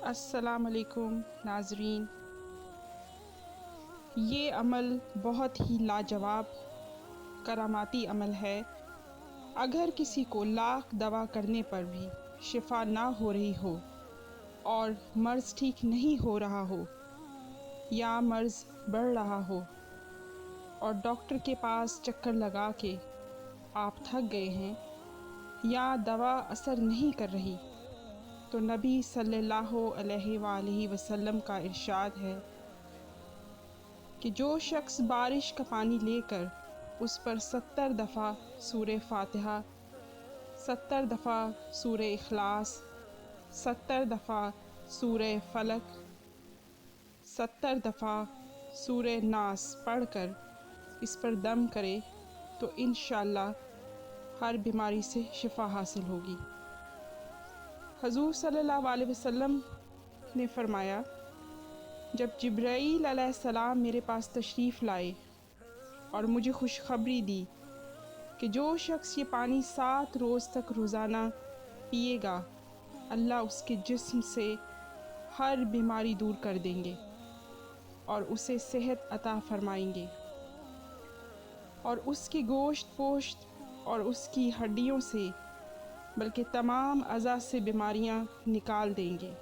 السلام علیکم ناظرین، یہ عمل بہت ہی لاجواب کراماتی عمل ہے۔ اگر کسی کو لاکھ دوا کرنے پر بھی شفا نہ ہو رہی ہو اور مرض ٹھیک نہیں ہو رہا ہو یا مرض بڑھ رہا ہو اور ڈاکٹر کے پاس چکر لگا کے آپ تھک گئے ہیں یا دوا اثر نہیں کر رہی، تو نبی صلی اللہ علیہ وآلہ وسلم کا ارشاد ہے کہ جو شخص بارش کا پانی لے کر اس پر 70 دفعہ سورہ فاتحہ، 70 دفعہ سورہ اخلاص، 70 دفعہ سورہ فلق، 70 دفعہ سورہ ناس پڑھ کر اس پر دم کرے تو انشاءاللہ ہر بیماری سے شفا حاصل ہوگی۔ حضور صلی اللہ علیہ وسلم نے فرمایا، جب جبرائیل علیہ السلام میرے پاس تشریف لائے اور مجھے خوشخبری دی کہ جو شخص یہ پانی 7 روز تک روزانہ پیے گا، اللہ اس کے جسم سے ہر بیماری دور کر دیں گے اور اسے صحت عطا فرمائیں گے اور اس کی گوشت پوشت اور اس کی ہڈیوں سے بلکہ تمام اعضاء سے بیماریاں نکال دیں گے۔